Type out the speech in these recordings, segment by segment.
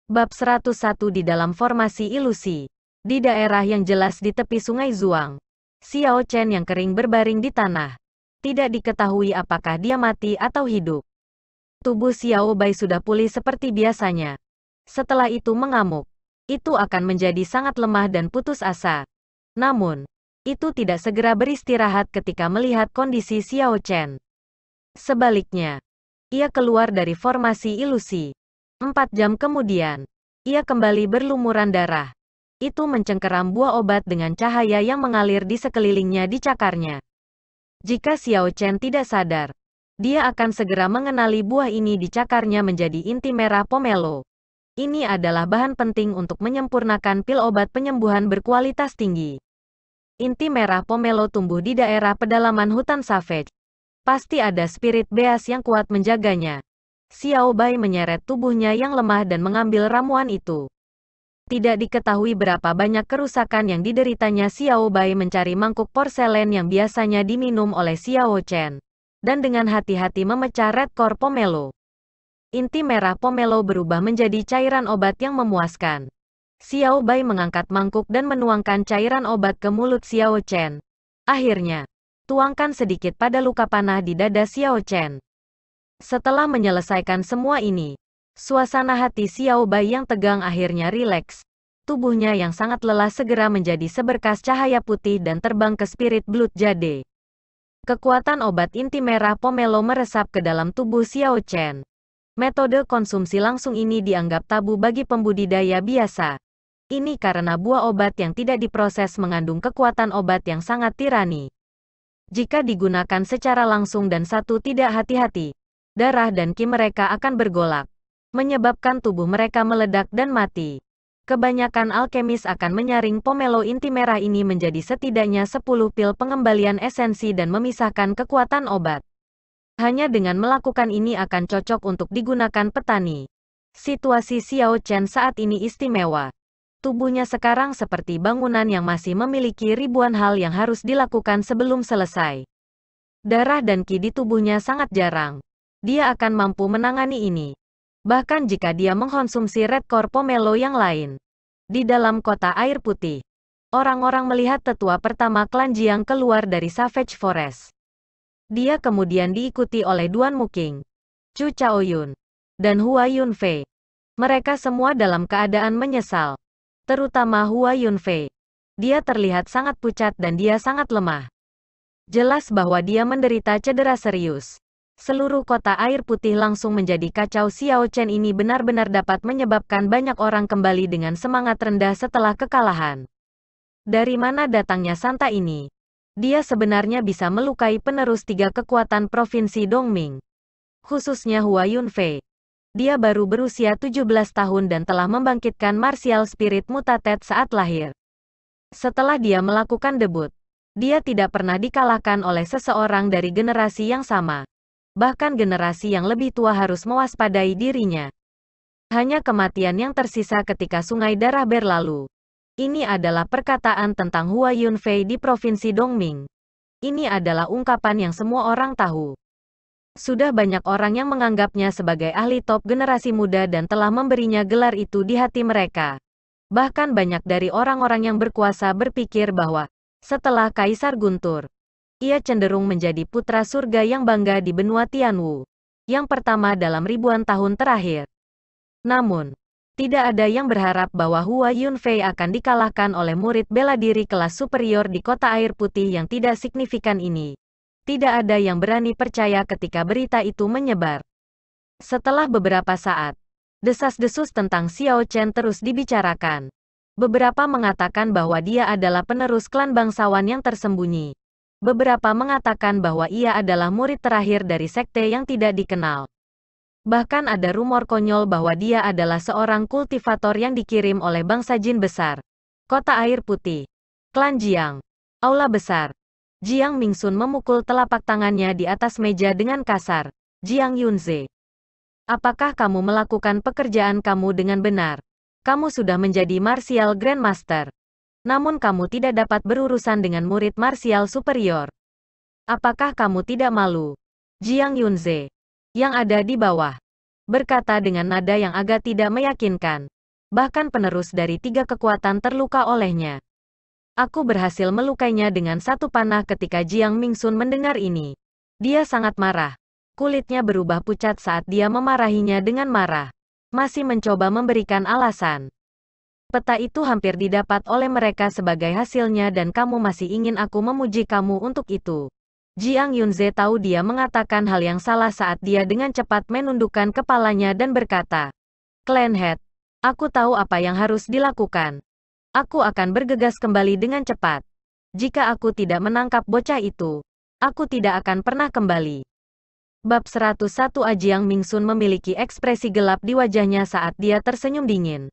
Bab 101 di dalam formasi ilusi. Di daerah yang jelas di tepi sungai Zuang, Xiao Chen yang kering berbaring di tanah. Tidak diketahui apakah dia mati atau hidup. Tubuh Xiao Bai sudah pulih seperti biasanya. Setelah itu mengamuk. Itu akan menjadi sangat lemah dan putus asa. Namun, itu tidak segera beristirahat ketika melihat kondisi Xiao Chen. Sebaliknya, ia keluar dari formasi ilusi. 4 jam kemudian, ia kembali berlumuran darah. Itu mencengkeram buah obat dengan cahaya yang mengalir di sekelilingnya di cakarnya. Jika Xiao Chen tidak sadar, dia akan segera mengenali buah ini di cakarnya menjadi inti merah pomelo. Ini adalah bahan penting untuk menyempurnakan pil obat penyembuhan berkualitas tinggi. Inti merah pomelo tumbuh di daerah pedalaman hutan savage. Pasti ada spirit beas yang kuat menjaganya. Xiao Bai menyeret tubuhnya yang lemah dan mengambil ramuan itu. Tidak diketahui berapa banyak kerusakan yang dideritanya Xiao Bai mencari mangkuk porselen yang biasanya diminum oleh Xiao Chen. Dan dengan hati-hati memecah red core pomelo. Inti merah pomelo berubah menjadi cairan obat yang memuaskan. Xiao Bai mengangkat mangkuk dan menuangkan cairan obat ke mulut Xiao Chen. Akhirnya, tuangkan sedikit pada luka panah di dada Xiao Chen. Setelah menyelesaikan semua ini, suasana hati Xiao Bai yang tegang akhirnya rileks. Tubuhnya yang sangat lelah segera menjadi seberkas cahaya putih dan terbang ke spirit blood jade. Kekuatan obat inti merah pomelo meresap ke dalam tubuh Xiao Chen. Metode konsumsi langsung ini dianggap tabu bagi pembudidaya biasa. Ini karena buah obat yang tidak diproses mengandung kekuatan obat yang sangat tirani. Jika digunakan secara langsung dan tidak hati-hati, darah dan ki mereka akan bergolak, menyebabkan tubuh mereka meledak dan mati. Kebanyakan alkemis akan menyaring pomelo inti merah ini menjadi setidaknya 10 pil pengembalian esensi dan memisahkan kekuatan obat. Hanya dengan melakukan ini akan cocok untuk digunakan petani. Situasi Xiao Chen saat ini istimewa. Tubuhnya sekarang seperti bangunan yang masih memiliki ribuan hal yang harus dilakukan sebelum selesai. Darah dan ki di tubuhnya sangat jarang. Dia akan mampu menangani ini. Bahkan jika dia mengkonsumsi red core pomelo yang lain. Di dalam kota air putih, orang-orang melihat tetua pertama klan Jiang keluar dari Savage Forest. Dia kemudian diikuti oleh Duan Muking, Chu Chaoyun, dan Hua Yunfei. Mereka semua dalam keadaan menyesal. Terutama Hua Yunfei. Dia terlihat sangat pucat dan dia sangat lemah. Jelas bahwa dia menderita cedera serius. Seluruh kota air putih langsung menjadi kacau. Xiao Chen ini benar-benar dapat menyebabkan banyak orang kembali dengan semangat rendah setelah kekalahan. Dari mana datangnya Santa ini? Dia sebenarnya bisa melukai penerus 3 kekuatan provinsi Dongming. Khususnya Hua Yunfei. Dia baru berusia 17 tahun dan telah membangkitkan martial spirit mutated saat lahir. Setelah dia melakukan debut, dia tidak pernah dikalahkan oleh seseorang dari generasi yang sama. Bahkan generasi yang lebih tua harus mewaspadai dirinya. Hanya kematian yang tersisa ketika sungai darah berlalu. Ini adalah perkataan tentang Hua Yunfei di Provinsi Dongming. Ini adalah ungkapan yang semua orang tahu. Sudah banyak orang yang menganggapnya sebagai ahli top generasi muda dan telah memberinya gelar itu di hati mereka. Bahkan banyak dari orang-orang yang berkuasa berpikir bahwa, setelah Kaisar Guntur, ia cenderung menjadi putra surga yang bangga di benua Tianwu, yang pertama dalam ribuan tahun terakhir. Namun, tidak ada yang berharap bahwa Hua Yunfei akan dikalahkan oleh murid bela diri kelas superior di kota air putih yang tidak signifikan ini. Tidak ada yang berani percaya ketika berita itu menyebar. Setelah beberapa saat, desas-desus tentang Xiao Chen terus dibicarakan. Beberapa mengatakan bahwa dia adalah penerus klan bangsawan yang tersembunyi. Beberapa mengatakan bahwa ia adalah murid terakhir dari sekte yang tidak dikenal. Bahkan ada rumor konyol bahwa dia adalah seorang kultivator yang dikirim oleh bangsa jin besar. Kota air putih. Klan Jiang. Aula besar. Jiang Mingsun memukul telapak tangannya di atas meja dengan kasar. Jiang Yunze. Apakah kamu melakukan pekerjaan kamu dengan benar? Kamu sudah menjadi martial grandmaster. Namun kamu tidak dapat berurusan dengan murid martial superior. Apakah kamu tidak malu? Jiang Yunze, yang ada di bawah, berkata dengan nada yang agak tidak meyakinkan. Bahkan penerus dari 3 kekuatan terluka olehnya. Aku berhasil melukainya dengan satu panah ketika Jiang Mingsun mendengar ini. Dia sangat marah. Kulitnya berubah pucat saat dia memarahinya dengan marah. Masih mencoba memberikan alasan. Peta itu hampir didapat oleh mereka sebagai hasilnya dan kamu masih ingin aku memuji kamu untuk itu. Jiang Yunze tahu dia mengatakan hal yang salah saat dia dengan cepat menundukkan kepalanya dan berkata, Clan Head, aku tahu apa yang harus dilakukan. Aku akan bergegas kembali dengan cepat. Jika aku tidak menangkap bocah itu, aku tidak akan pernah kembali. Bab 101 Jiang Mingsun memiliki ekspresi gelap di wajahnya saat dia tersenyum dingin.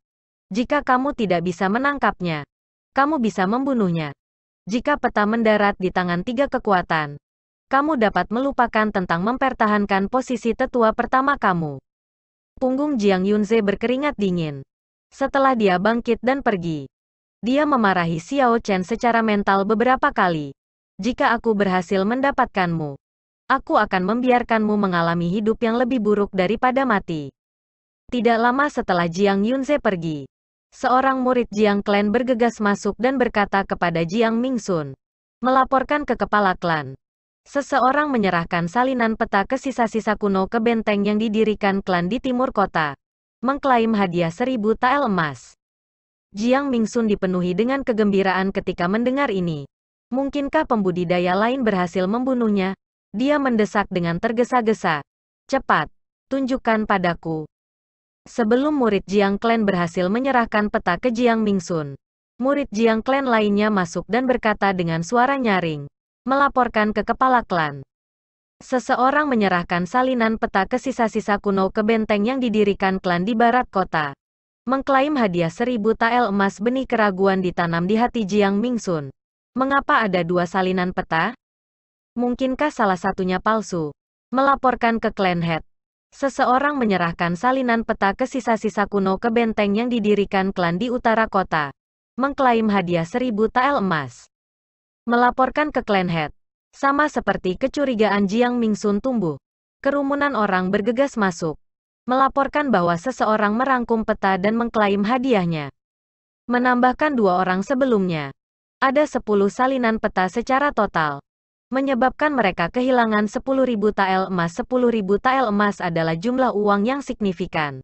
Jika kamu tidak bisa menangkapnya, kamu bisa membunuhnya. Jika peta mendarat di tangan 3 kekuatan, kamu dapat melupakan tentang mempertahankan posisi tetua pertama kamu. Punggung Jiang Yunze berkeringat dingin. Setelah dia bangkit dan pergi, dia memarahi Xiao Chen secara mental beberapa kali. Jika aku berhasil mendapatkanmu, aku akan membiarkanmu mengalami hidup yang lebih buruk daripada mati. Tidak lama setelah Jiang Yunze pergi, seorang murid Jiang Clan bergegas masuk dan berkata kepada Jiang Mingsun, melaporkan ke kepala klan. Seseorang menyerahkan salinan peta ke sisa-sisa kuno ke benteng yang didirikan klan di timur kota, mengklaim hadiah 1000 tael emas. Jiang Mingsun dipenuhi dengan kegembiraan ketika mendengar ini. Mungkinkah pembudidaya lain berhasil membunuhnya? Dia mendesak dengan tergesa-gesa. Cepat, tunjukkan padaku. Sebelum murid Jiang Clan berhasil menyerahkan peta ke Jiang Mingsun, murid Jiang Clan lainnya masuk dan berkata dengan suara nyaring, melaporkan ke kepala klan. Seseorang menyerahkan salinan peta ke sisa-sisa kuno ke benteng yang didirikan klan di barat kota, mengklaim hadiah 1000 tael emas. Benih keraguan ditanam di hati Jiang Mingsun. Mengapa ada 2 salinan peta? Mungkinkah salah satunya palsu? Melaporkan ke Clan Head. Seseorang menyerahkan salinan peta ke sisa-sisa kuno ke benteng yang didirikan klan di utara kota, mengklaim hadiah 1000 tael emas. Melaporkan ke Clan Head. Sama seperti kecurigaan Jiang Mingsun tumbuh. Kerumunan orang bergegas masuk, melaporkan bahwa seseorang merangkum peta dan mengklaim hadiahnya. Menambahkan 2 orang sebelumnya. Ada 10 salinan peta secara total, menyebabkan mereka kehilangan 10.000 tael emas. 10.000 tael emas adalah jumlah uang yang signifikan.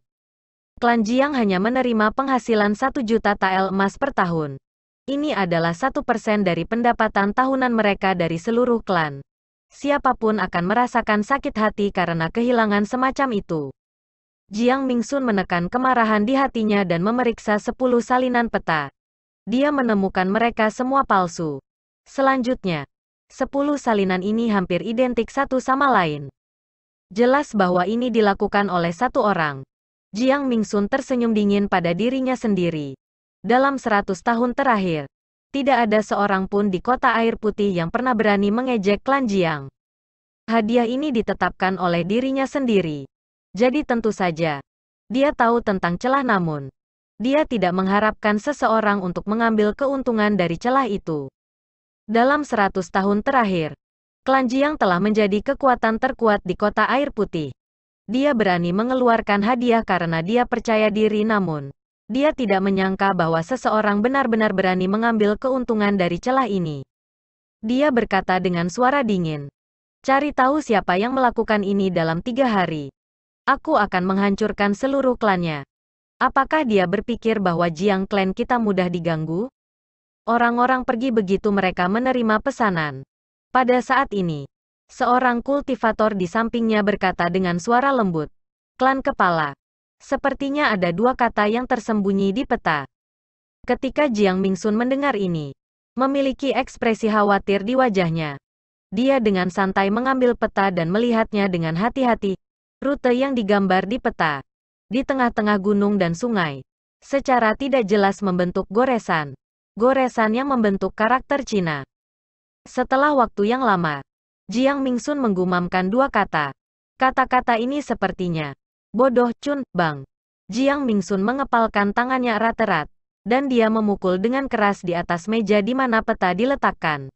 Klan Jiang hanya menerima penghasilan 1 juta tael emas per tahun. Ini adalah 1% dari pendapatan tahunan mereka dari seluruh klan. Siapapun akan merasakan sakit hati karena kehilangan semacam itu. Jiang Mingsun menekan kemarahan di hatinya dan memeriksa 10 salinan peta. Dia menemukan mereka semua palsu. Selanjutnya, 10 salinan ini hampir identik satu sama lain. Jelas bahwa ini dilakukan oleh satu orang. Jiang Mingsun tersenyum dingin pada dirinya sendiri. Dalam 100 tahun terakhir, tidak ada seorang pun di kota air putih yang pernah berani mengejek klan Jiang. Hadiah ini ditetapkan oleh dirinya sendiri. Jadi tentu saja, dia tahu tentang celah namun, dia tidak mengharapkan seseorang untuk mengambil keuntungan dari celah itu. Dalam 100 tahun terakhir, klan Jiang telah menjadi kekuatan terkuat di kota air putih. Dia berani mengeluarkan hadiah karena dia percaya diri namun, dia tidak menyangka bahwa seseorang benar-benar berani mengambil keuntungan dari celah ini. Dia berkata dengan suara dingin, cari tahu siapa yang melakukan ini dalam 3 hari. Aku akan menghancurkan seluruh klannya. Apakah dia berpikir bahwa Jiang Clan kita mudah diganggu? Orang-orang pergi begitu mereka menerima pesanan. Pada saat ini, seorang kultivator di sampingnya berkata dengan suara lembut, klan kepala. Sepertinya ada 2 kata yang tersembunyi di peta. Ketika Jiang Mingsun mendengar ini, memiliki ekspresi khawatir di wajahnya. Dia dengan santai mengambil peta dan melihatnya dengan hati-hati. Rute yang digambar di peta, di tengah-tengah gunung dan sungai, secara tidak jelas membentuk goresan. Goresan yang membentuk karakter Cina. Setelah waktu yang lama, Jiang Mingsun menggumamkan 2 kata. Kata-kata ini sepertinya bodoh, Cun, Bang. Jiang Mingsun mengepalkan tangannya erat-erat, dan dia memukul dengan keras di atas meja di mana peta diletakkan.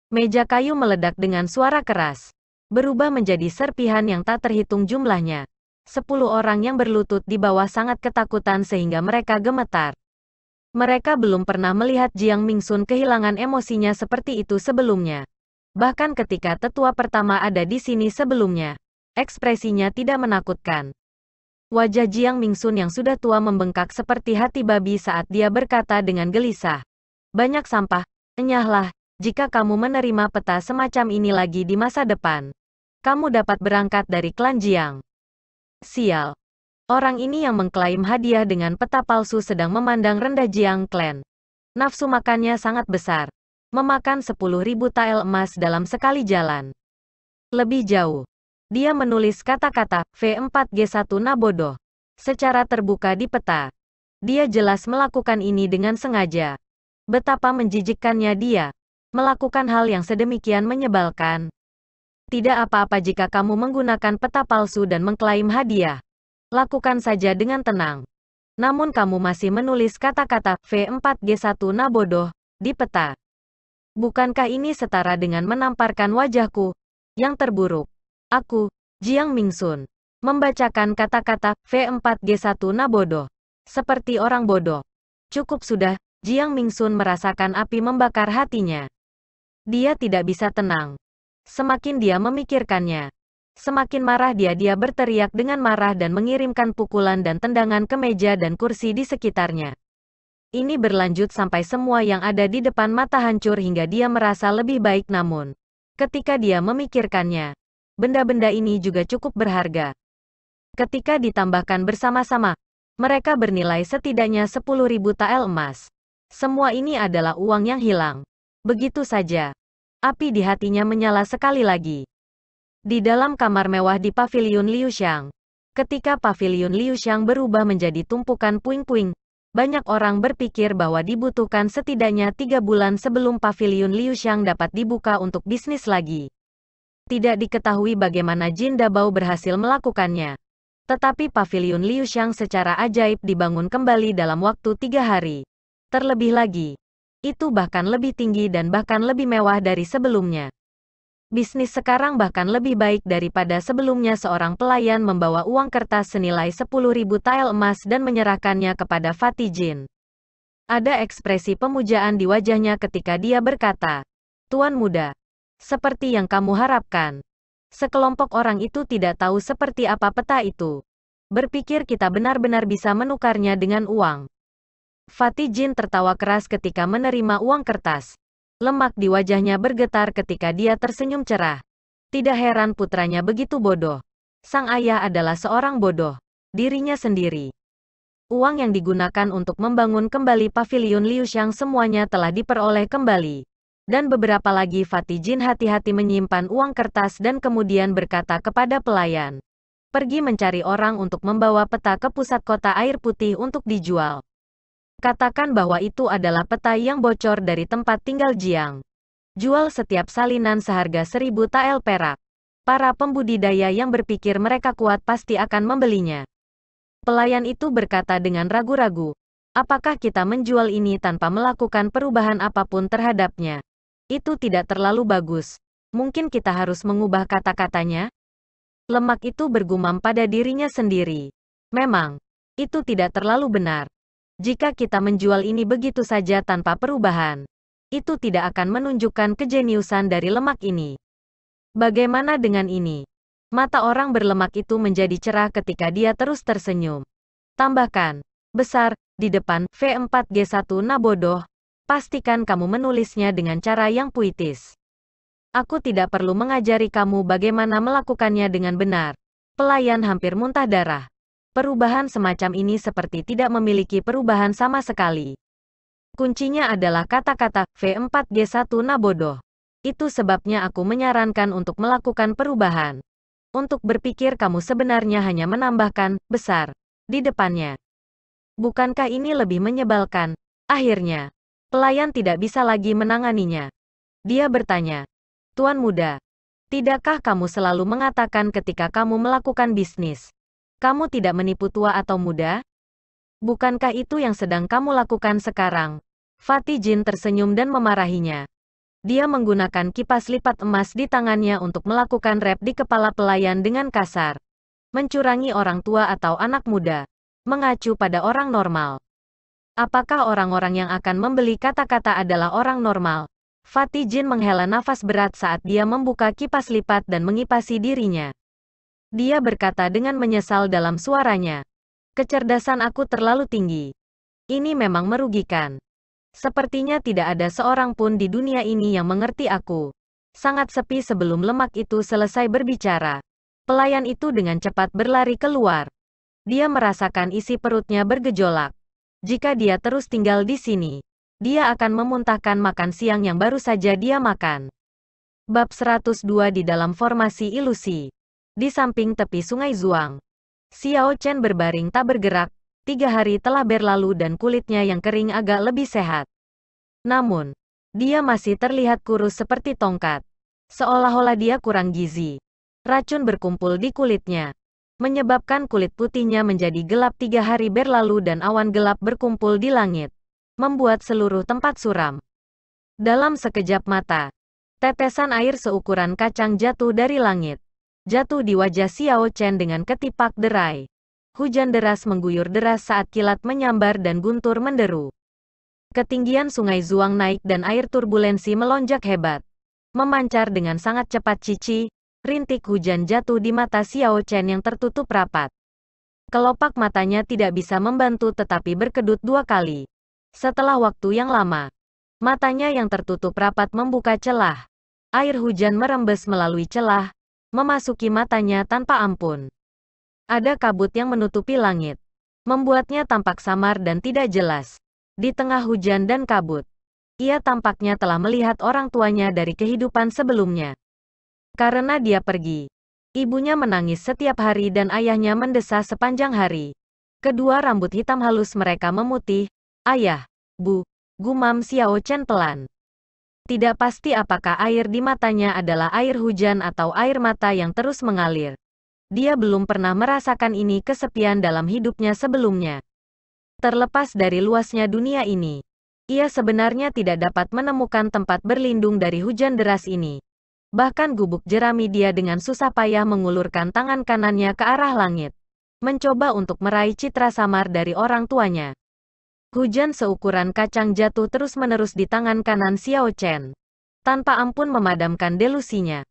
Meja kayu meledak dengan suara keras, berubah menjadi serpihan yang tak terhitung jumlahnya. 10 orang yang berlutut di bawah sangat ketakutan sehingga mereka gemetar. Mereka belum pernah melihat Jiang Mingsun kehilangan emosinya seperti itu sebelumnya. Bahkan ketika tetua pertama ada di sini sebelumnya, ekspresinya tidak menakutkan. Wajah Jiang Mingsun yang sudah tua membengkak seperti hati babi saat dia berkata dengan gelisah. Banyak sampah, enyahlah, jika kamu menerima peta semacam ini lagi di masa depan. Kamu dapat berangkat dari klan Jiang. Sial. Orang ini yang mengklaim hadiah dengan peta palsu sedang memandang rendah Jiang Clan. Nafsu makannya sangat besar. Memakan 10.000 tael emas dalam sekali jalan. Lebih jauh. Dia menulis kata-kata V4G1 Nabodo secara terbuka di peta. Dia jelas melakukan ini dengan sengaja. Betapa menjijikkannya dia melakukan hal yang sedemikian menyebalkan. Tidak apa-apa jika kamu menggunakan peta palsu dan mengklaim hadiah. Lakukan saja dengan tenang. Namun kamu masih menulis kata-kata V4G1 Nabodo di peta. Bukankah ini setara dengan menamparkan wajahku yang terburuk? Aku, Jiang Mingsun, membacakan kata-kata V4G1 Nabodo seperti orang bodoh. Cukup sudah, Jiang Mingsun merasakan api membakar hatinya. Dia tidak bisa tenang. Semakin dia memikirkannya, semakin marah dia berteriak dengan marah dan mengirimkan pukulan dan tendangan ke meja dan kursi di sekitarnya. Ini berlanjut sampai semua yang ada di depan mata hancur hingga dia merasa lebih baik namun, ketika dia memikirkannya, benda-benda ini juga cukup berharga. Ketika ditambahkan bersama-sama, mereka bernilai setidaknya 10.000 tael emas. Semua ini adalah uang yang hilang. Begitu saja. Api di hatinya menyala sekali lagi. Di dalam kamar mewah di Paviliun Liuxiang. Ketika Paviliun Liuxiang berubah menjadi tumpukan puing-puing, banyak orang berpikir bahwa dibutuhkan setidaknya 3 bulan sebelum Paviliun Liuxiang dapat dibuka untuk bisnis lagi. Tidak diketahui bagaimana Jin Dabao berhasil melakukannya. Tetapi Paviliun Liuxiang secara ajaib dibangun kembali dalam waktu 3 hari. Terlebih lagi, itu bahkan lebih tinggi dan bahkan lebih mewah dari sebelumnya. Bisnis sekarang bahkan lebih baik daripada sebelumnya. Seorang pelayan membawa uang kertas senilai 10.000 tael emas dan menyerahkannya kepada Fatih Jin. Ada ekspresi pemujaan di wajahnya ketika dia berkata, "Tuan muda, seperti yang kamu harapkan." Sekelompok orang itu tidak tahu seperti apa peta itu. Berpikir kita benar-benar bisa menukarnya dengan uang. Fatih Jin tertawa keras ketika menerima uang kertas. Lemak di wajahnya bergetar ketika dia tersenyum cerah. Tidak heran putranya begitu bodoh. Sang ayah adalah seorang bodoh. Dirinya sendiri. Uang yang digunakan untuk membangun kembali Paviliun Liuxiang semuanya telah diperoleh kembali. Dan beberapa lagi. Fatih Jin hati-hati menyimpan uang kertas dan kemudian berkata kepada pelayan. Pergi mencari orang untuk membawa peta ke pusat kota air putih untuk dijual. Katakan bahwa itu adalah peta yang bocor dari tempat tinggal Jiang. Jual setiap salinan seharga 1.000 tael perak. Para pembudidaya yang berpikir mereka kuat pasti akan membelinya. Pelayan itu berkata dengan ragu-ragu, apakah kita menjual ini tanpa melakukan perubahan apapun terhadapnya? Itu tidak terlalu bagus. Mungkin kita harus mengubah kata-katanya? Lemak itu bergumam pada dirinya sendiri. Memang, itu tidak terlalu benar. Jika kita menjual ini begitu saja tanpa perubahan, itu tidak akan menunjukkan kejeniusan dari lemak ini. Bagaimana dengan ini? Mata orang berlemak itu menjadi cerah ketika dia terus tersenyum. Tambahkan, besar, di depan V4G1 Nabodo. Pastikan kamu menulisnya dengan cara yang puitis. Aku tidak perlu mengajari kamu bagaimana melakukannya dengan benar. Pelayan hampir muntah darah. Perubahan semacam ini seperti tidak memiliki perubahan sama sekali. Kuncinya adalah kata-kata V4G1 Nabodo. Itu sebabnya aku menyarankan untuk melakukan perubahan. Untuk berpikir kamu sebenarnya hanya menambahkan besar di depannya. Bukankah ini lebih menyebalkan? Akhirnya, pelayan tidak bisa lagi menanganinya. Dia bertanya, Tuan muda, tidakkah kamu selalu mengatakan ketika kamu melakukan bisnis, kamu tidak menipu tua atau muda? Bukankah itu yang sedang kamu lakukan sekarang? Fatih Jin tersenyum dan memarahinya. Dia menggunakan kipas lipat emas di tangannya untuk melakukan rap di kepala pelayan dengan kasar. mencurangi orang tua atau anak muda, mengacu pada orang normal. Apakah orang-orang yang akan membeli kata-kata adalah orang normal? Fatih Jin menghela nafas berat saat dia membuka kipas lipat dan mengipasi dirinya. Dia berkata dengan menyesal dalam suaranya. Kecerdasan aku terlalu tinggi. Ini memang merugikan. Sepertinya tidak ada seorang pun di dunia ini yang mengerti aku. Sangat sepi sebelum lemak itu selesai berbicara. Pelayan itu dengan cepat berlari keluar. Dia merasakan isi perutnya bergejolak. Jika dia terus tinggal di sini, dia akan memuntahkan makan siang yang baru saja dia makan. Bab 102 di dalam formasi ilusi. Di samping tepi Sungai Zuang, Xiao Chen berbaring tak bergerak. 3 hari telah berlalu dan kulitnya yang kering agak lebih sehat. Namun, dia masih terlihat kurus seperti tongkat. Seolah-olah dia kurang gizi. Racun berkumpul di kulitnya, menyebabkan kulit putihnya menjadi gelap. 3 hari berlalu dan awan gelap berkumpul di langit, membuat seluruh tempat suram. Dalam sekejap mata, tetesan air seukuran kacang jatuh dari langit. Jatuh di wajah Xiao Chen dengan ketipak derai. Hujan deras mengguyur deras saat kilat menyambar dan guntur menderu. Ketinggian Sungai Zuang naik dan air turbulensi melonjak hebat. Memancar dengan sangat cepat. Cici, rintik hujan jatuh di mata Xiao Chen yang tertutup rapat. Kelopak matanya tidak bisa membantu tetapi berkedut 2 kali. Setelah waktu yang lama, matanya yang tertutup rapat membuka celah. Air hujan merembes melalui celah, memasuki matanya tanpa ampun. Ada kabut yang menutupi langit, membuatnya tampak samar dan tidak jelas. Di tengah hujan dan kabut, ia tampaknya telah melihat orang tuanya dari kehidupan sebelumnya. Karena dia pergi, ibunya menangis setiap hari dan ayahnya mendesah sepanjang hari. Kedua rambut hitam halus mereka memutih. Ayah, Bu, gumam Xiao Chen pelan. Tidak pasti apakah air di matanya adalah air hujan atau air mata yang terus mengalir. Dia belum pernah merasakan ini kesepian dalam hidupnya sebelumnya. Terlepas dari luasnya dunia ini, ia sebenarnya tidak dapat menemukan tempat berlindung dari hujan deras ini. Bahkan gubuk jerami dia dengan susah payah mengulurkan tangan kanannya ke arah langit, mencoba untuk meraih citra samar dari orang tuanya. Hujan seukuran kacang jatuh terus-menerus di tangan kanan Xiao Chen, tanpa ampun memadamkan delusinya.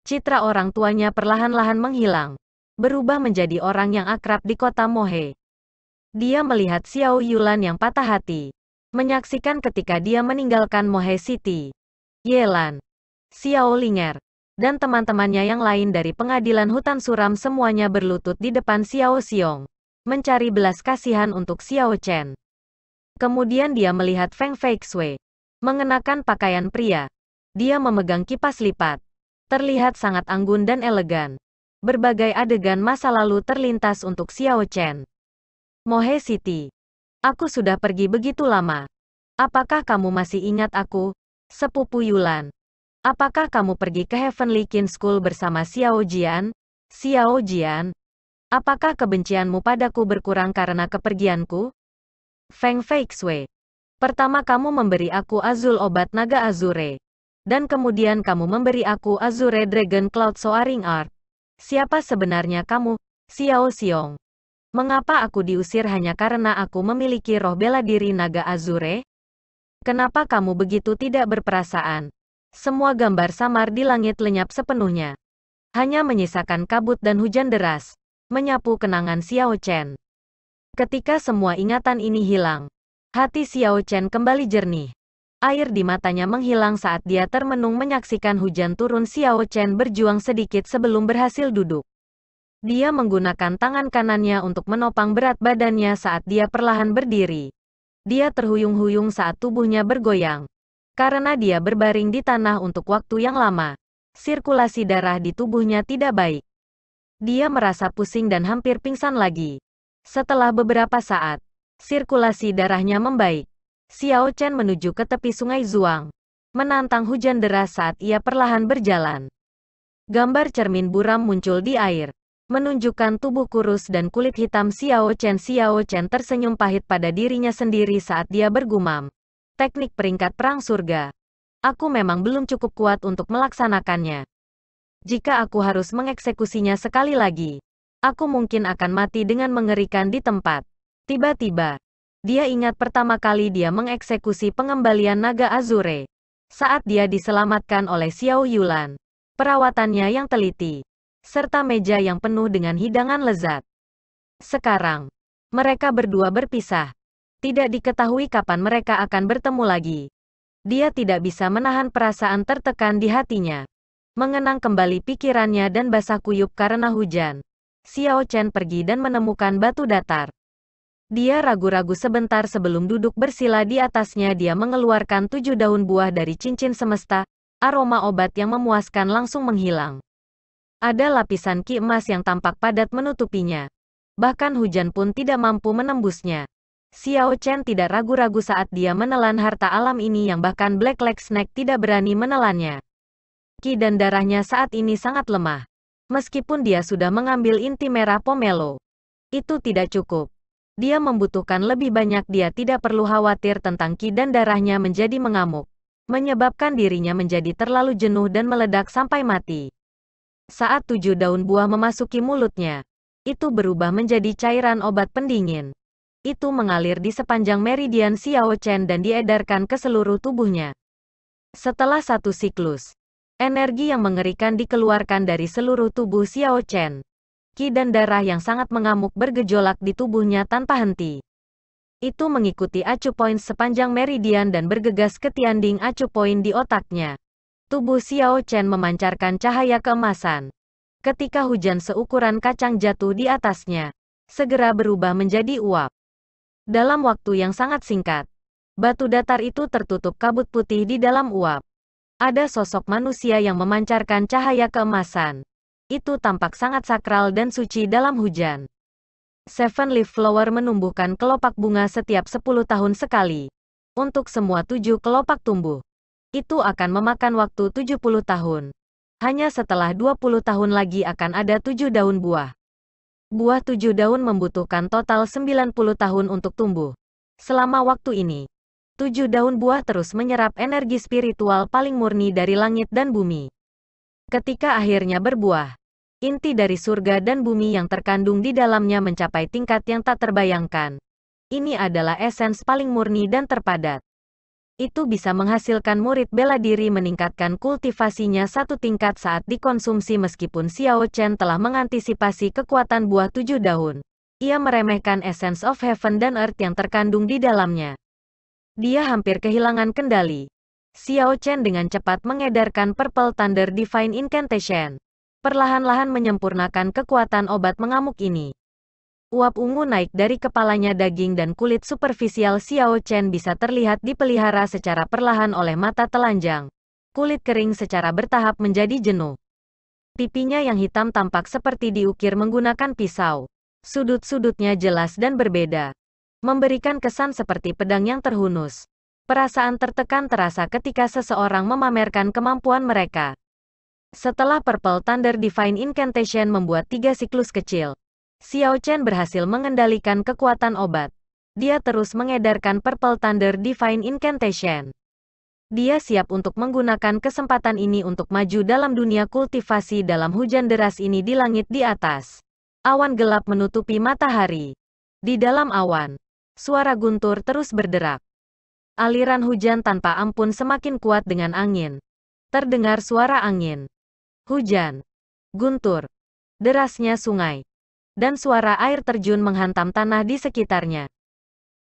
Citra orang tuanya perlahan-lahan menghilang, berubah menjadi orang yang akrab di kota Mohe. Dia melihat Xiao Yulan yang patah hati, menyaksikan ketika dia meninggalkan Mohe City. Yelan, Xiao Linger, dan teman-temannya yang lain dari pengadilan hutan suram semuanya berlutut di depan Xiao Xiong, mencari belas kasihan untuk Xiao Chen. Kemudian dia melihat Feng Feixue, mengenakan pakaian pria. Dia memegang kipas lipat, terlihat sangat anggun dan elegan. Berbagai adegan masa lalu terlintas untuk Xiao Chen. Mohe City. Aku sudah pergi begitu lama. Apakah kamu masih ingat aku, sepupu Yulan? Apakah kamu pergi ke Heavenly Kin School bersama Xiao Jian? Xiao Jian? Apakah kebencianmu padaku berkurang karena kepergianku? Feng Feixue. Pertama kamu memberi aku Azul obat naga Azure. Dan kemudian kamu memberi aku Azure Dragon Cloud Soaring Art. Siapa sebenarnya kamu, Xiao Xiong? Mengapa aku diusir hanya karena aku memiliki roh bela diri naga Azure? Kenapa kamu begitu tidak berperasaan? Semua gambar samar di langit lenyap sepenuhnya. Hanya menyisakan kabut dan hujan deras, menyapu kenangan Xiao Chen. Ketika semua ingatan ini hilang, hati Xiao Chen kembali jernih. Air di matanya menghilang saat dia termenung menyaksikan hujan turun. Xiao Chen berjuang sedikit sebelum berhasil duduk. Dia menggunakan tangan kanannya untuk menopang berat badannya saat dia perlahan berdiri. Dia terhuyung-huyung saat tubuhnya bergoyang. Karena dia berbaring di tanah untuk waktu yang lama, sirkulasi darah di tubuhnya tidak baik. Dia merasa pusing dan hampir pingsan lagi. Setelah beberapa saat, sirkulasi darahnya membaik. Xiao Chen menuju ke tepi Sungai Zuang, menantang hujan deras saat ia perlahan berjalan. Gambar cermin buram muncul di air, menunjukkan tubuh kurus dan kulit hitam Xiao Chen. Xiao Chen tersenyum pahit pada dirinya sendiri saat dia bergumam. Teknik peringkat perang surga. Aku memang belum cukup kuat untuk melaksanakannya. Jika aku harus mengeksekusinya sekali lagi, Aku mungkin akan mati dengan mengerikan di tempat. Tiba-tiba, dia ingat pertama kali dia mengeksekusi pengembalian naga Azure. Saat dia diselamatkan oleh Xiao Yulan. Perawatannya yang teliti, serta meja yang penuh dengan hidangan lezat. Sekarang, mereka berdua berpisah. Tidak diketahui kapan mereka akan bertemu lagi. Dia tidak bisa menahan perasaan tertekan di hatinya. Mengenang kembali pikirannya dan basah kuyup karena hujan. Xiao Chen pergi dan menemukan batu datar. Dia ragu-ragu sebentar sebelum duduk bersila di atasnya. Dia mengeluarkan 7 daun buah dari cincin semesta. Aroma obat yang memuaskan langsung menghilang. Ada lapisan ki emas yang tampak padat menutupinya. Bahkan hujan pun tidak mampu menembusnya. Xiao Chen tidak ragu-ragu saat dia menelan harta alam ini yang bahkan Black Leg Snake tidak berani menelannya. Ki dan darahnya saat ini sangat lemah. Meskipun dia sudah mengambil inti merah pomelo, itu tidak cukup. Dia membutuhkan lebih banyak. Dia tidak perlu khawatir tentang ki dan darahnya menjadi mengamuk, menyebabkan dirinya menjadi terlalu jenuh dan meledak sampai mati. Saat 7 daun buah memasuki mulutnya, itu berubah menjadi cairan obat pendingin. Itu mengalir di sepanjang meridian Xiao Chen dan diedarkan ke seluruh tubuhnya. Setelah satu siklus, energi yang mengerikan dikeluarkan dari seluruh tubuh Xiao Chen. Ki dan darah yang sangat mengamuk bergejolak di tubuhnya tanpa henti. Itu mengikuti acu poin sepanjang meridian dan bergegas ke tianding acu poin di otaknya. Tubuh Xiao Chen memancarkan cahaya keemasan. Ketika hujan seukuran kacang jatuh di atasnya, segera berubah menjadi uap. Dalam waktu yang sangat singkat, batu datar itu tertutup kabut putih di dalam uap. Ada sosok manusia yang memancarkan cahaya keemasan. Itu tampak sangat sakral dan suci dalam hujan. Seven Leaf Flower menumbuhkan kelopak bunga setiap 10 tahun sekali. Untuk semua 7 kelopak tumbuh, itu akan memakan waktu 70 tahun. Hanya setelah 20 tahun lagi akan ada 7 daun buah. Buah 7 daun membutuhkan total 90 tahun untuk tumbuh. Selama waktu ini, 7 daun buah terus menyerap energi spiritual paling murni dari langit dan bumi. Ketika akhirnya berbuah, inti dari surga dan bumi yang terkandung di dalamnya mencapai tingkat yang tak terbayangkan. Ini adalah esens paling murni dan terpadat. Itu bisa menghasilkan murid bela diri meningkatkan kultivasinya 1 tingkat saat dikonsumsi. Meskipun Xiao Chen telah mengantisipasi kekuatan buah 7 daun, ia meremehkan Essence of Heaven dan Earth yang terkandung di dalamnya. Dia hampir kehilangan kendali. Xiao Chen dengan cepat mengedarkan Purple Thunder Divine Incantation. Perlahan-lahan menyempurnakan kekuatan obat mengamuk ini. Uap ungu naik dari kepalanya. Daging dan kulit superficial Xiao Chen bisa terlihat dipelihara secara perlahan oleh mata telanjang. Kulit kering secara bertahap menjadi jenuh. Pipinya yang hitam tampak seperti diukir menggunakan pisau. Sudut-sudutnya jelas dan berbeda, memberikan kesan seperti pedang yang terhunus. Perasaan tertekan terasa ketika seseorang memamerkan kemampuan mereka. Setelah Purple Thunder Divine Incantation membuat 3 siklus kecil, Xiao Chen berhasil mengendalikan kekuatan obat. Dia terus mengedarkan Purple Thunder Divine Incantation. Dia siap untuk menggunakan kesempatan ini untuk maju dalam dunia kultivasi. Dalam hujan deras ini di langit di atas, awan gelap menutupi matahari. Di dalam awan, suara guntur terus berderak. Aliran hujan tanpa ampun semakin kuat dengan angin. Terdengar suara angin, hujan, guntur, derasnya sungai, dan suara air terjun menghantam tanah di sekitarnya.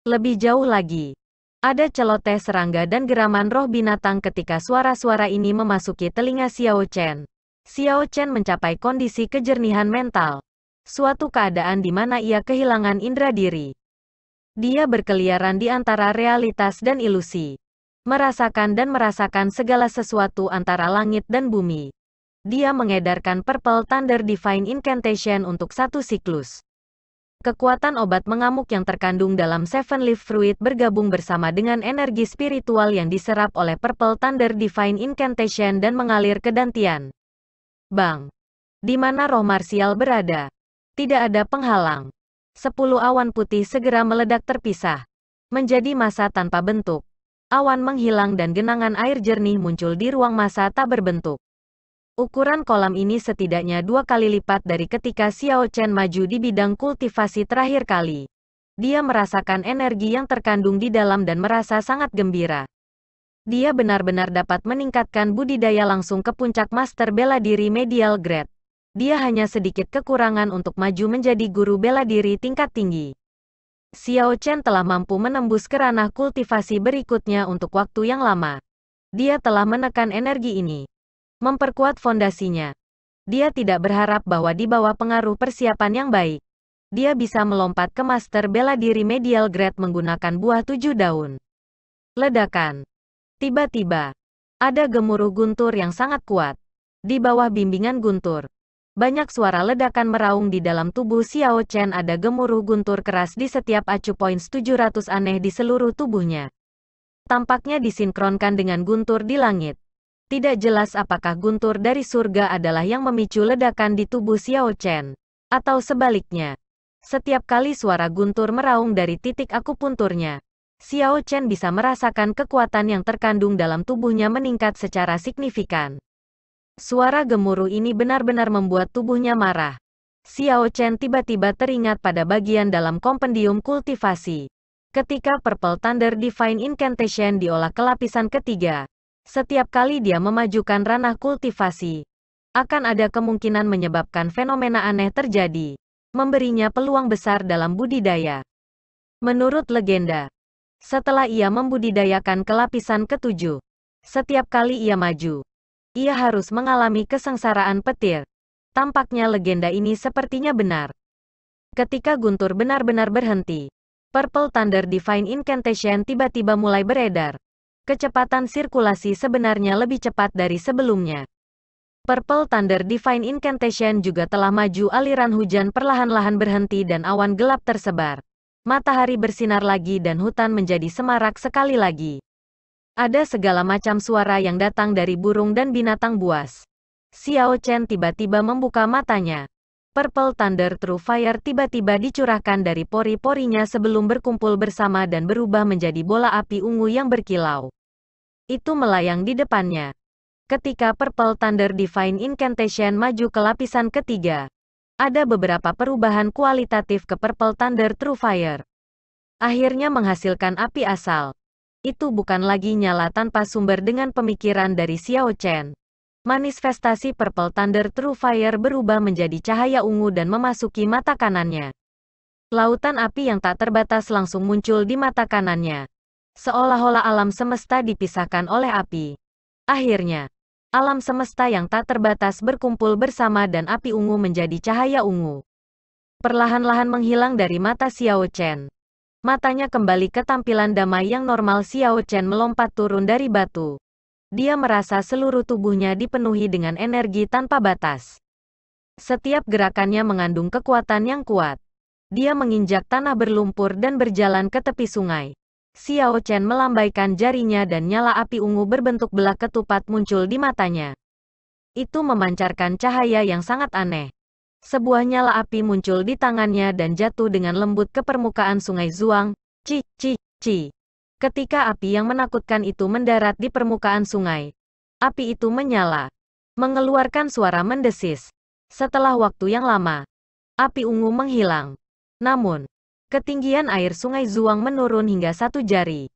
Lebih jauh lagi, ada celoteh serangga dan geraman roh binatang ketika suara-suara ini memasuki telinga Xiao Chen. Xiao Chen mencapai kondisi kejernihan mental, suatu keadaan di mana ia kehilangan indera diri. Dia berkeliaran di antara realitas dan ilusi, merasakan segala sesuatu antara langit dan bumi. Dia mengedarkan Purple Thunder Divine Incantation untuk 1 siklus. Kekuatan obat mengamuk yang terkandung dalam Seven Leaf Fruit bergabung bersama dengan energi spiritual yang diserap oleh Purple Thunder Divine Incantation dan mengalir ke Dantian. Bang! Di mana roh marsial berada? Tidak ada penghalang. 10 awan putih segera meledak terpisah, menjadi massa tanpa bentuk. Awan menghilang dan genangan air jernih muncul di ruang massa tak berbentuk. Ukuran kolam ini setidaknya 2 kali lipat dari ketika Xiao Chen maju di bidang kultivasi terakhir kali. Dia merasakan energi yang terkandung di dalam dan merasa sangat gembira. Dia benar-benar dapat meningkatkan budidaya langsung ke puncak master bela diri medial grade. Dia hanya sedikit kekurangan untuk maju menjadi guru bela diri tingkat tinggi. Xiao Chen telah mampu menembus ke ranah kultivasi berikutnya untuk waktu yang lama. Dia telah menekan energi ini, memperkuat fondasinya. Dia tidak berharap bahwa di bawah pengaruh persiapan yang baik, dia bisa melompat ke master bela diri medial grade menggunakan buah 7 daun. Ledakan. Tiba-tiba, ada gemuruh guntur yang sangat kuat. Di bawah bimbingan guntur, banyak suara ledakan meraung di dalam tubuh Xiao Chen. Ada gemuruh guntur keras di setiap acu points 700 aneh di seluruh tubuhnya. Tampaknya disinkronkan dengan guntur di langit. Tidak jelas apakah guntur dari surga adalah yang memicu ledakan di tubuh Xiao Chen, atau sebaliknya. Setiap kali suara guntur meraung dari titik akupunturnya, Xiao Chen bisa merasakan kekuatan yang terkandung dalam tubuhnya meningkat secara signifikan. Suara gemuruh ini benar-benar membuat tubuhnya marah. Xiao Chen tiba-tiba teringat pada bagian dalam kompendium kultivasi. Ketika Purple Thunder Divine Incantation diolah ke lapisan ketiga, setiap kali dia memajukan ranah kultivasi, akan ada kemungkinan menyebabkan fenomena aneh terjadi, memberinya peluang besar dalam budidaya. Menurut legenda, setelah ia membudidayakan ke lapisan ketujuh, setiap kali ia maju, ia harus mengalami kesengsaraan petir. Tampaknya legenda ini sepertinya benar. Ketika guntur benar-benar berhenti, Purple Thunder Divine Incantation tiba-tiba mulai beredar. Kecepatan sirkulasi sebenarnya lebih cepat dari sebelumnya. Purple Thunder Divine Incantation juga telah maju. Aliran hujan perlahan-lahan berhenti dan awan gelap tersebar. Matahari bersinar lagi dan hutan menjadi semarak sekali lagi. Ada segala macam suara yang datang dari burung dan binatang buas. Xiao Chen tiba-tiba membuka matanya. Purple Thunder True Fire tiba-tiba dicurahkan dari pori-porinya sebelum berkumpul bersama dan berubah menjadi bola api ungu yang berkilau. Itu melayang di depannya. Ketika Purple Thunder Divine Incantation maju ke lapisan ketiga, ada beberapa perubahan kualitatif ke Purple Thunder True Fire. Akhirnya menghasilkan api asal. Itu bukan lagi nyala tanpa sumber dengan pemikiran dari Xiao Chen. Manifestasi Purple Thunder True Fire berubah menjadi cahaya ungu dan memasuki mata kanannya. Lautan api yang tak terbatas langsung muncul di mata kanannya. Seolah-olah alam semesta dipisahkan oleh api. Akhirnya, alam semesta yang tak terbatas berkumpul bersama dan api ungu menjadi cahaya ungu. Perlahan-lahan menghilang dari mata Xiao Chen. Matanya kembali ke tampilan damai yang normal. Xiao Chen melompat turun dari batu. Dia merasa seluruh tubuhnya dipenuhi dengan energi tanpa batas. Setiap gerakannya mengandung kekuatan yang kuat. Dia menginjak tanah berlumpur dan berjalan ke tepi sungai. Xiao Chen melambaikan jarinya dan nyala api ungu berbentuk belah ketupat muncul di matanya. Itu memancarkan cahaya yang sangat aneh. Sebuah nyala api muncul di tangannya dan jatuh dengan lembut ke permukaan sungai Zhuang. Ci, ci, ci. Ketika api yang menakutkan itu mendarat di permukaan sungai, api itu menyala, mengeluarkan suara mendesis. Setelah waktu yang lama, api ungu menghilang. Namun, ketinggian air sungai Zhuang menurun hingga 1 jari.